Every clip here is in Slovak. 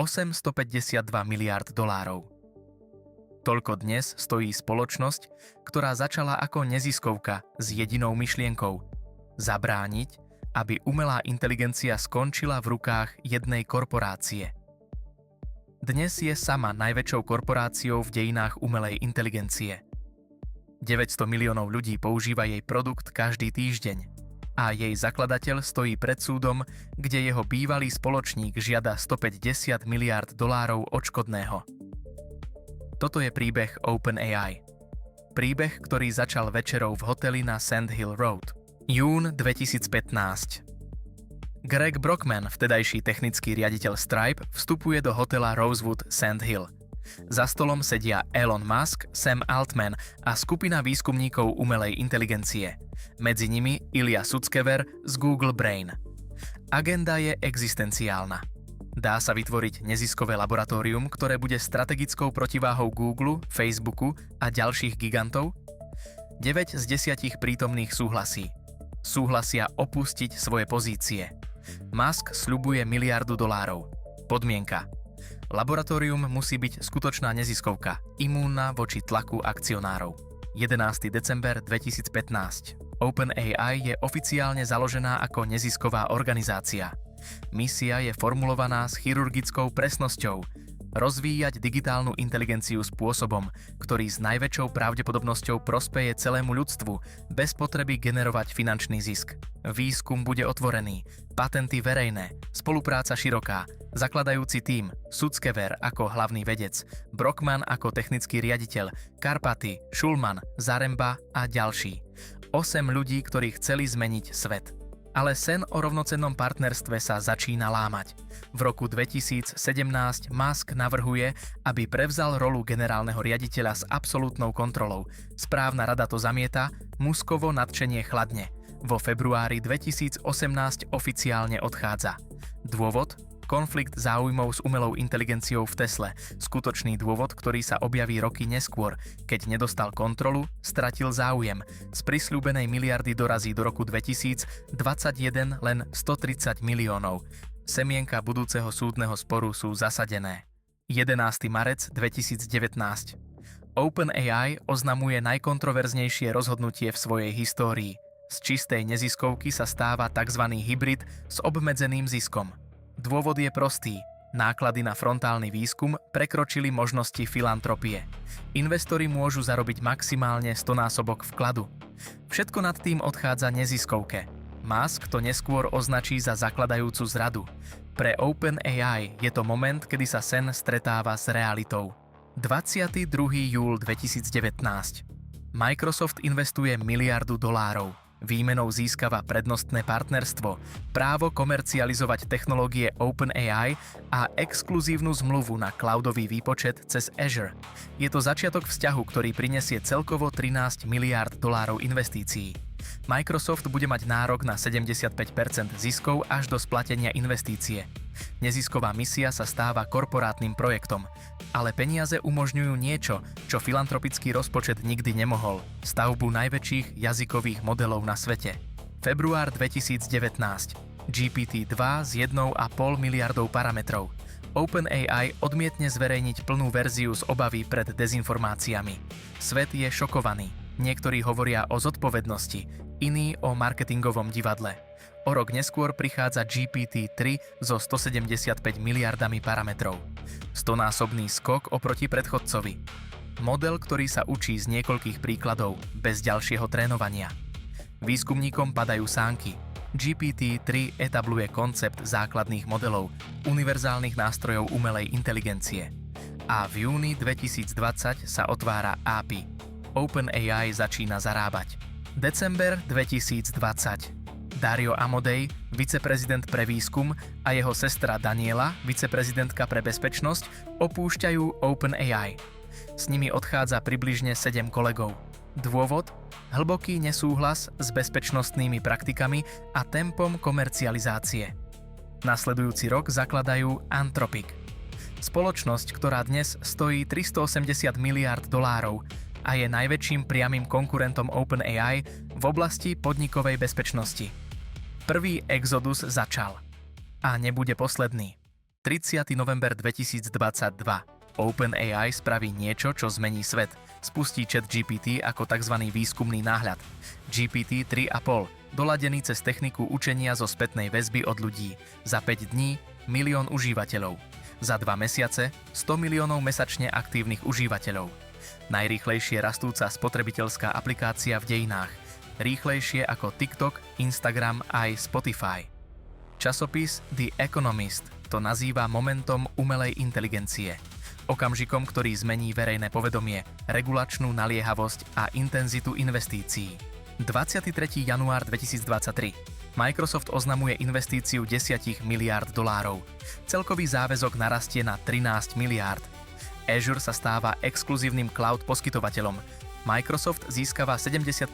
$852 miliárd. Toľko dnes stojí spoločnosť, ktorá začala ako neziskovka s jedinou myšlienkou – zabrániť, aby umelá inteligencia skončila v rukách jednej korporácie. Dnes je sama najväčšou korporáciou v dejinách umelej inteligencie. 900 miliónov ľudí používa jej produkt každý týždeň a jej zakladateľ stojí pred súdom, kde jeho bývalý spoločník žiada $150 miliárd odškodného. Toto je príbeh OpenAI. Príbeh, ktorý začal večerou v hoteli na Sand Hill Road. Jún 2015. Greg Brockman, vtedajší technický riaditeľ Stripe, vstupuje do hotela Rosewood Sand Hill. Za stolom sedia Elon Musk, Sam Altman a skupina výskumníkov umelej inteligencie. Medzi nimi Ilya Sutskever z Google Brain. Agenda je existenciálna. Dá sa vytvoriť neziskové laboratórium, ktoré bude strategickou protiváhou Google, Facebooku a ďalších gigantov? 9 z 10 prítomných súhlasí. Súhlasia opustiť svoje pozície. Musk sľubuje $1 miliardu. Podmienka. Laboratórium musí byť skutočná neziskovka, imúnna voči tlaku akcionárov. 11. december 2015. OpenAI je oficiálne založená ako nezisková organizácia. Misia je formulovaná s chirurgickou presnosťou rozvíjať digitálnu inteligenciu spôsobom, ktorý s najväčšou pravdepodobnosťou prospeje celému ľudstvu bez potreby generovať finančný zisk. Výskum bude otvorený, patenty verejné, spolupráca široká, zakladajúci tím, Sutskever ako hlavný vedec, Brockman ako technický riaditeľ, Karpaty, Schulman, Zaremba a ďalší. 8 ľudí, ktorí chceli zmeniť svet. Ale sen o rovnocennom partnerstve sa začína lámať. V roku 2017 Musk navrhuje, aby prevzal rolu generálneho riaditeľa s absolútnou kontrolou. Správna rada to zamieta, Muskovo nadšenie chladne. Vo februári 2018 oficiálne odchádza. Dôvod? Konflikt záujmov s umelou inteligenciou v Tesle. Skutočný dôvod, ktorý sa objaví roky neskôr. Keď nedostal kontrolu, stratil záujem. Z prisľúbenej miliardy dorazí do roku 2021 len 130 miliónov. Semienka budúceho súdneho sporu sú zasadené. 11. marec 2019. OpenAI oznamuje najkontroverznejšie rozhodnutie v svojej histórii. Z čistej neziskovky sa stáva tzv. Hybrid s obmedzeným ziskom. Dôvod je prostý. Náklady na frontálny výskum prekročili možnosti filantropie. Investori môžu zarobiť maximálne 100-násobok vkladu. Všetko nad tým odchádza neziskovke. Musk to neskôr označí za zakladajúcu zradu. Pre OpenAI je to moment, kedy sa sen stretáva s realitou. 22. júl 2019. Microsoft investuje $1 miliardu. Výmenou získava prednostné partnerstvo, právo komercializovať technológie OpenAI a exkluzívnu zmluvu na cloudový výpočet cez Azure. Je to začiatok vzťahu, ktorý prinesie celkovo $13 miliárd investícií. Microsoft bude mať nárok na 75% ziskov až do splatenia investície. Nezisková misia sa stáva korporátnym projektom, ale peniaze umožňujú niečo, čo filantropický rozpočet nikdy nemohol – stavbu najväčších jazykových modelov na svete. Február 2019. GPT-2 s 1,5 miliardou parametrov. OpenAI odmietne zverejniť plnú verziu z obavy pred dezinformáciami. Svet je šokovaný. Niektorí hovoria o zodpovednosti, iní o marketingovom divadle. O rok neskôr prichádza GPT-3 so 175 miliardami parametrov. 100-násobný skok oproti predchodcovi. Model, ktorý sa učí z niekoľkých príkladov, bez ďalšieho trénovania. Výskumníkom padajú sánky. GPT-3 etabluje koncept základných modelov, univerzálnych nástrojov umelej inteligencie. A v júni 2020 sa otvára API. OpenAI začína zarábať. December 2020. Dario Amodei, viceprezident pre výskum, a jeho sestra Daniela, viceprezidentka pre bezpečnosť, opúšťajú OpenAI. S nimi odchádza približne 7 kolegov. Dôvod? Hlboký nesúhlas s bezpečnostnými praktikami a tempom komercializácie. Nasledujúci rok zakladajú Anthropic. Spoločnosť, ktorá dnes stojí $380 miliárd a je najväčším priamym konkurentom OpenAI v oblasti podnikovej bezpečnosti. Prvý exodus začal. A nebude posledný. 30. november 2022. OpenAI spraví niečo, čo zmení svet. Spustí ChatGPT ako tzv. Výskumný náhľad. GPT 3,5, doladený cez techniku učenia zo spätnej väzby od ľudí. Za 5 dní 1 000 000 užívateľov. Za 2 mesiace 100 miliónov mesačne aktívnych užívateľov. Najrýchlejšie rastúca spotrebiteľská aplikácia v dejinách. Rýchlejšie ako TikTok, Instagram aj Spotify. Časopis The Economist to nazýva momentom umelej inteligencie. Okamžikom, ktorý zmení verejné povedomie, regulačnú naliehavosť a intenzitu investícií. 23. január 2023. Microsoft oznamuje investíciu 10 miliárd dolárov. Celkový záväzok narastie na 13 miliárd. Azure sa stáva exkluzívnym cloud poskytovateľom. Microsoft získava 75%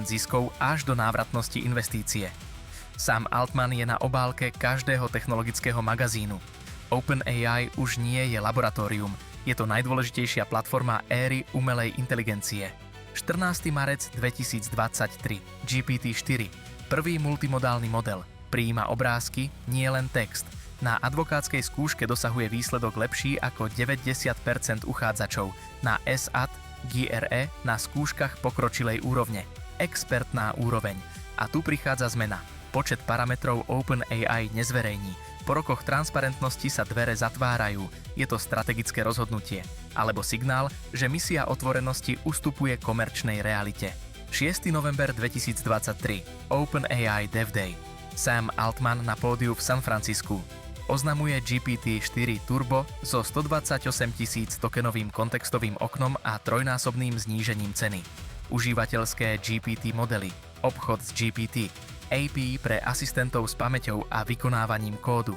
ziskov až do návratnosti investície. Sam Altman je na obálke každého technologického magazínu. OpenAI už nie je laboratórium, je to najdôležitejšia platforma éry umelej inteligencie. 14. marec 2023. GPT-4, prvý multimodálny model, prijíma obrázky, nie len text. Na advokátskej skúške dosahuje výsledok lepší ako 90% uchádzačov. Na SAT, GRE na skúškach pokročilej úrovne. Expertná úroveň. A tu prichádza zmena. Počet parametrov OpenAI nezverejní. Po rokoch transparentnosti sa dvere zatvárajú. Je to strategické rozhodnutie. Alebo signál, že misia otvorenosti ustupuje komerčnej realite. 6. november 2023. OpenAI Dev Day. Sam Altman na pódiu v San Francisku. Oznamuje GPT-4 Turbo so 128 000 tokenovým kontextovým oknom a trojnásobným znížením ceny. Užívateľské GPT modely. Obchod s GPT. API pre asistentov s pamäťou a vykonávaním kódu.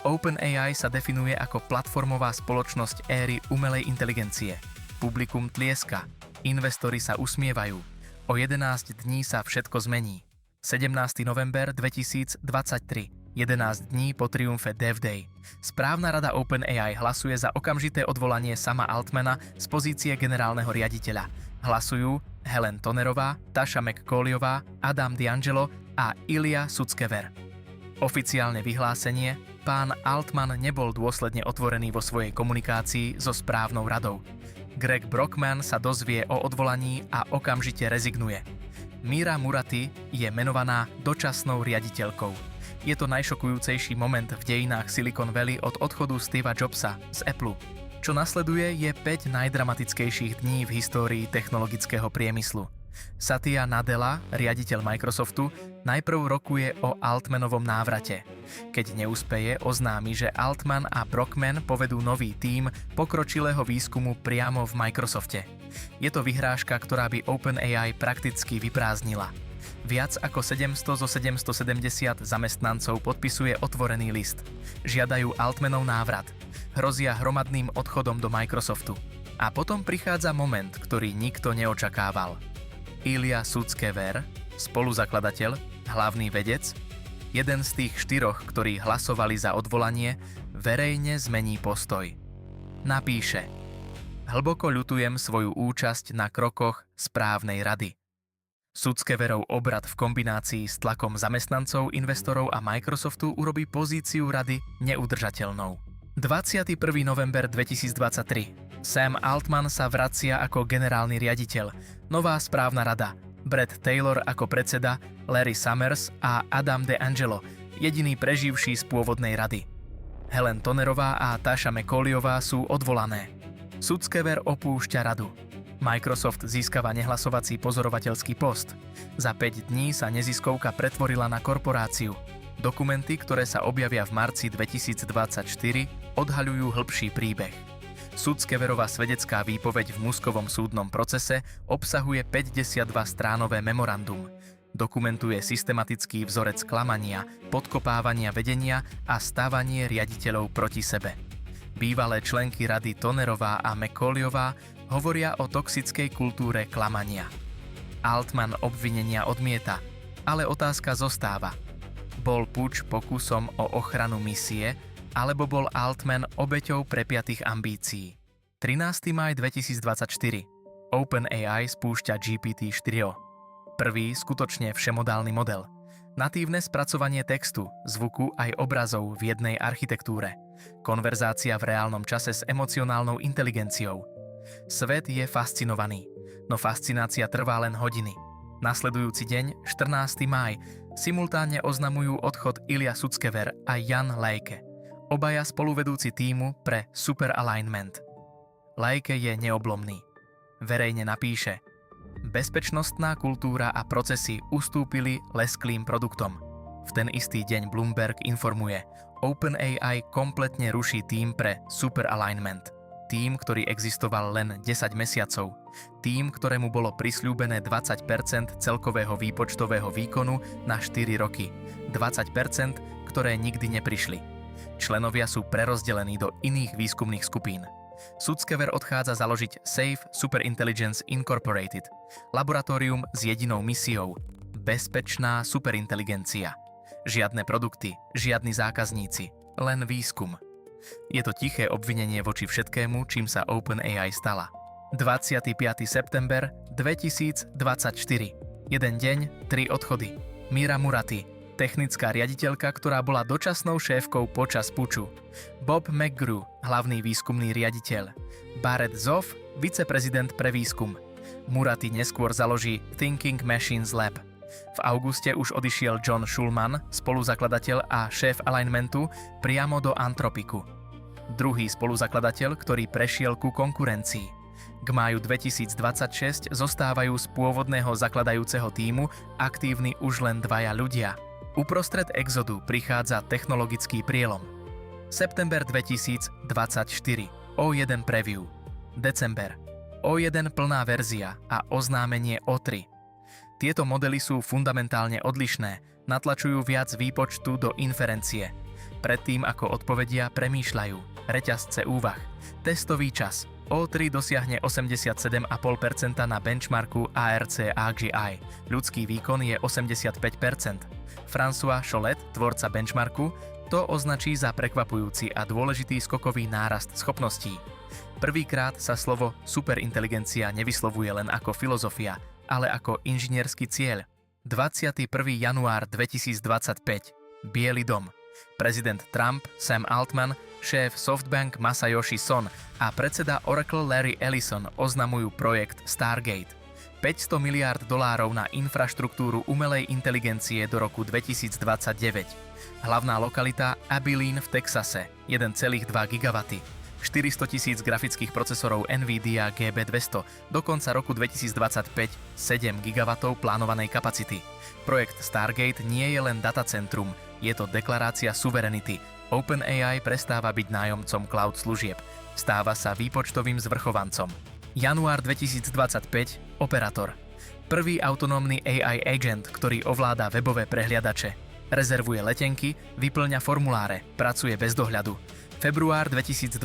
OpenAI sa definuje ako platformová spoločnosť éry umelej inteligencie. Publikum tlieska, investori sa usmievajú. O 11 dní sa všetko zmení. 17. november 2023, 11 dní po triumfe Dev Day. Správna rada OpenAI hlasuje za okamžité odvolanie Sama Altmana z pozície generálneho riaditeľa. Hlasujú Helen Tonerová, Tasha McCalliová, Adam D'Angelo a Ilya Sutskever. Oficiálne vyhlásenie: pán Altman nebol dôsledne otvorený vo svojej komunikácii so správnou radou. Greg Brockman sa dozvie o odvolaní a okamžite rezignuje. Mira Murati je menovaná dočasnou riaditeľkou. Je to najšokujúcejší moment v dejinách Silicon Valley od odchodu Steva Jobsa z Apple. Čo nasleduje, je 5 najdramatickejších dní v histórii technologického priemyslu. Satya Nadella, riaditeľ Microsoftu, najprv rokuje o Altmanovom návrate. Keď neúspeje, oznámi, že Altman a Brockman povedú nový tím pokročilého výskumu priamo v Microsofte. Je to vyhrážka, ktorá by OpenAI prakticky vyprázdnila. Viac ako 700 zo 770 zamestnancov podpisuje otvorený list. Žiadajú Altmanov návrat. Hrozia hromadným odchodom do Microsoftu. A potom prichádza moment, ktorý nikto neočakával. Ilya Sutskever, spoluzakladateľ, hlavný vedec, jeden z tých 4, ktorí hlasovali za odvolanie, verejne zmení postoj. Napíše: hlboko ľutujem svoju účasť na krokoch správnej rady. Sutskeverov obrat v kombinácii s tlakom zamestnancov, investorov a Microsoftu urobí pozíciu rady neudržateľnou. 21. november 2023. Sam Altman sa vracia ako generálny riaditeľ. Nová správna rada. Brett Taylor ako predseda, Larry Summers a Adam D'Angelo, jediný preživší z pôvodnej rady. Helen Tonerová a Tasha McCalliová sú odvolané. Sutskever opúšťa radu. Microsoft získava nehlasovací pozorovateľský post. Za 5 dní sa neziskovka pretvorila na korporáciu. Dokumenty, ktoré sa objavia v marci 2024, odhaľujú hĺbší príbeh. Sutskeverová svedecká výpoveď v Muskovom súdnom procese obsahuje 52-stránové memorandum. Dokumentuje systematický vzorec klamania, podkopávania vedenia a stávanie riaditeľov proti sebe. Bývalé členky rady Tonerová a McCalliová hovoria o toxickej kultúre klamania. Altman obvinenia odmieta, ale otázka zostáva. Bol puč pokusom o ochranu misie, alebo bol Altman obeťou prepiatých ambícií? 13. maj 2024. OpenAI spúšťa GPT-4. Prvý skutočne všemodálny model. Natívne spracovanie textu, zvuku aj obrazov v jednej architektúre. Konverzácia v reálnom čase s emocionálnou inteligenciou. Svet je fascinovaný, no fascinácia trvá len hodiny. Nasledujúci deň, 14. máj, simultánne oznamujú odchod Ilja Sutskever a Jan Lejke, obaja spoluvedúci tímu pre Super Alignment. Lejke je neoblomný. Verejne napíše: bezpečnostná kultúra a procesy ustúpili lesklým produktom. V ten istý deň Bloomberg informuje: OpenAI kompletne ruší tím pre Super Alignment. Tím, ktorý existoval len 10 mesiacov. Tím, ktorému bolo prisľúbené 20% celkového výpočtového výkonu na 4 roky. 20%, ktoré nikdy neprišli. Členovia sú prerozdelení do iných výskumných skupín. Sutskever odchádza založiť Safe Superintelligence Incorporated, laboratórium s jedinou misiou: bezpečná superinteligencia. Žiadne produkty, žiadni zákazníci, len výskum. Je to tiché obvinenie voči všetkému, čím sa OpenAI stala. 25. september 2024. Jeden deň, 3 odchody. Mira Murati, technická riaditeľka, ktorá bola dočasnou šéfkou počas puču. Bob McGrew, hlavný výskumný riaditeľ. Barrett Zoff, viceprezident pre výskum. Murati neskôr založí Thinking Machines Lab. V auguste už odišiel John Schulman, spoluzakladateľ a šéf alignmentu, priamo do Anthropicu. Druhý spoluzakladateľ, ktorý prešiel ku konkurencii. K máju 2026 zostávajú z pôvodného zakladajúceho tímu aktívni už len 2 ľudia. Uprostred exodu prichádza technologický prielom. September 2024. O1 preview. December. O1 plná verzia a oznámenie O3. Tieto modely sú fundamentálne odlišné, natlačujú viac výpočtu do inferencie. Predtým, ako odpovedia, premýšľajú. Reťazce úvah. Testový čas. O3 dosiahne 87,5% na benchmarku ARC AGI. Ľudský výkon je 85%. François Cholet, tvorca benchmarku, to označí za prekvapujúci a dôležitý skokový nárast schopností. Prvýkrát sa slovo superinteligencia nevyslovuje len ako filozofia, ale ako inžinierský cieľ. 21. január 2025. Biely dom. Prezident Trump, Sam Altman, šéf SoftBank Masayoshi Son a predseda Oracle Larry Ellison oznamujú projekt Stargate. $500 miliárd na infraštruktúru umelej inteligencie do roku 2029. Hlavná lokalita Abilene v Texase, 1,2 gigawaty. 400 000 grafických procesorov NVIDIA GB200, do konca roku 2025 7 GW plánovanej kapacity. Projekt Stargate nie je len datacentrum, je to deklarácia suverenity. OpenAI prestáva byť nájomcom cloud služieb, stáva sa výpočtovým zvrchovancom. Január 2025, operátor. Prvý autonómny AI agent, ktorý ovláda webové prehliadače. Rezervuje letenky, vyplňa formuláre, pracuje bez dohľadu. Február 2025.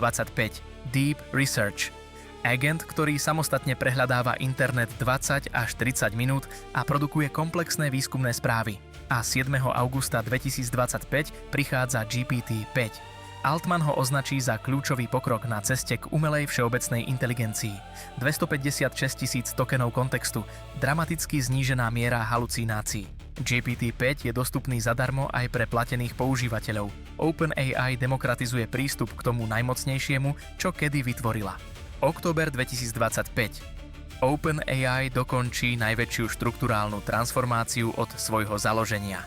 Deep Research. Agent, ktorý samostatne prehľadáva internet 20 až 30 minút a produkuje komplexné výskumné správy. A 7. augusta 2025 prichádza GPT-5. Altman ho označí za kľúčový pokrok na ceste k umelej všeobecnej inteligencii. 256 000 tokenov kontextu, dramaticky znížená miera halucinácií. GPT-5 je dostupný zadarmo aj pre platených používateľov. OpenAI demokratizuje prístup k tomu najmocnejšiemu, čo kedy vytvorila. Október 2025. OpenAI dokončí najväčšiu štrukturálnu transformáciu od svojho založenia.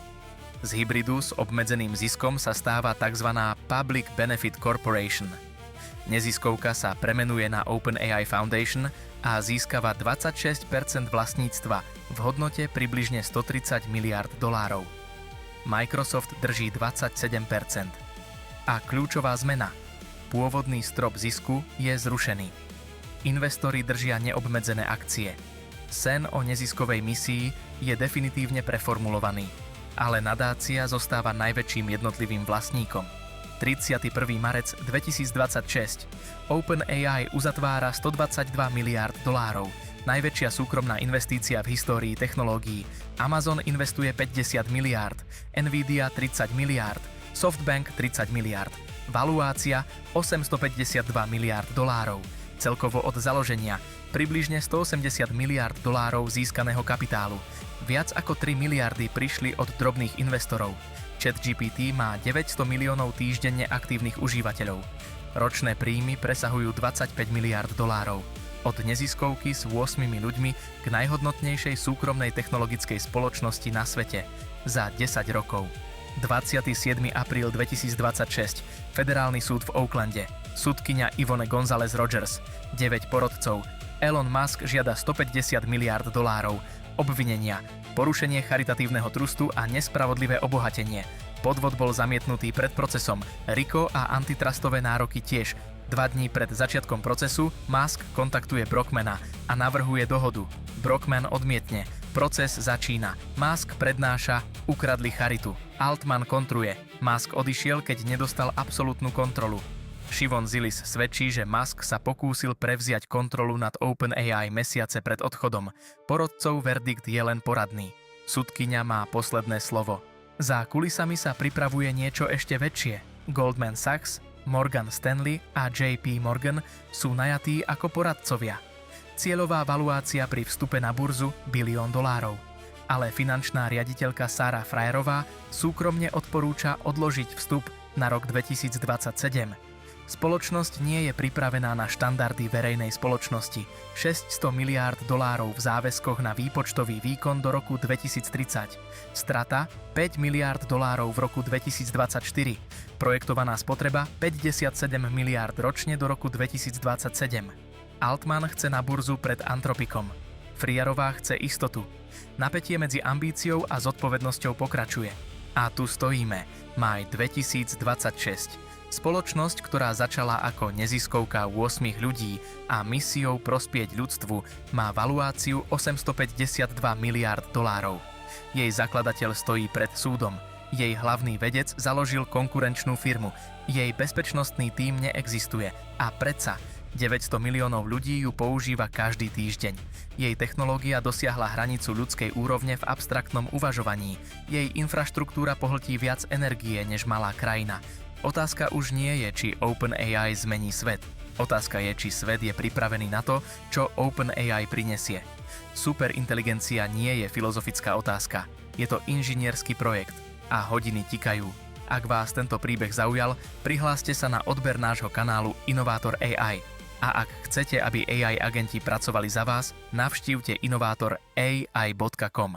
Z hybridu s obmedzeným ziskom sa stáva tzv. Public Benefit Corporation. Neziskovka sa premenuje na OpenAI Foundation a získava 26% vlastníctva v hodnote približne $130 miliárd. Microsoft drží 27%. A kľúčová zmena. Pôvodný strop zisku je zrušený. Investori držia neobmedzené akcie. Sen o neziskovej misii je definitívne preformulovaný, ale nadácia zostáva najväčším jednotlivým vlastníkom. 31. marec 2026. OpenAI uzatvára $122 miliárd, najväčšia súkromná investícia v histórii technológií. Amazon investuje 50 miliárd, NVIDIA 30 miliárd, SoftBank 30 miliárd. Valuácia $852 miliárd. Celkovo od založenia približne $180 miliárd získaného kapitálu. Viac ako 3 miliardy prišli od drobných investorov. ChatGPT má 900 miliónov týždenne aktívnych užívateľov. Ročné príjmy presahujú 25 miliárd dolárov. Od neziskovky s 8 ľuďmi k najhodnotnejšej súkromnej technologickej spoločnosti na svete za 10 rokov. 27. apríl 2026. Federálny súd v Oaklande. Sudkyňa Yvonne González Rogers. 9 porodcov. Elon Musk žiada 150 miliárd dolárov. Obvinenia. Porušenie charitatívneho trustu a nespravodlivé obohatenie. Podvod bol zamietnutý pred procesom. RICO a antitrustové nároky tiež. 2 dní pred začiatkom procesu Musk kontaktuje Brockmana a navrhuje dohodu. Brockman odmietne. Proces začína. Musk prednáša ukradli charitu. Altman kontruje. Musk odišiel, keď nedostal absolútnu kontrolu. Shimon Zilis svedčí, že Musk sa pokúsil prevziať kontrolu nad OpenAI mesiace pred odchodom. Porodcov verdikt je len poradný. Sudkyňa má posledné slovo. Za kulisami sa pripravuje niečo ešte väčšie. Goldman Sachs, Morgan Stanley a JP Morgan sú najatí ako poradcovia. Cieľová valuácia pri vstupe na burzu $1 bilión. Ale finančná riaditeľka Sarah Frayerová súkromne odporúča odložiť vstup na rok 2027. Spoločnosť nie je pripravená na štandardy verejnej spoločnosti. $600 miliárd v záväzkoch na výpočtový výkon do roku 2030. Strata $5 miliárd v roku 2024. Projektovaná spotreba 57 miliárd ročne do roku 2027. Altman chce na burzu pred Antropicom. Frayerová chce istotu. Napätie medzi ambíciou a zodpovednosťou pokračuje. A tu stojíme. Máj 2026. Spoločnosť, ktorá začala ako neziskovka 8 ľudí a misiou prospieť ľudstvu, má valuáciu $852 miliárd. Jej zakladateľ stojí pred súdom. Jej hlavný vedec založil konkurenčnú firmu. Jej bezpečnostný tím neexistuje. A predsa 900 miliónov ľudí ju používa každý týždeň. Jej technológia dosiahla hranicu ľudskej úrovne v abstraktnom uvažovaní. Jej infraštruktúra pohltí viac energie než malá krajina. Otázka už nie je, či OpenAI zmení svet. Otázka je, či svet je pripravený na to, čo OpenAI prinesie. Superinteligencia nie je filozofická otázka. Je to inžinierský projekt. A hodiny tikajú. Ak vás tento príbeh zaujal, prihláste sa na odber nášho kanálu Inovátor AI. A ak chcete, aby AI agenti pracovali za vás, navštívte inovator.ai.com.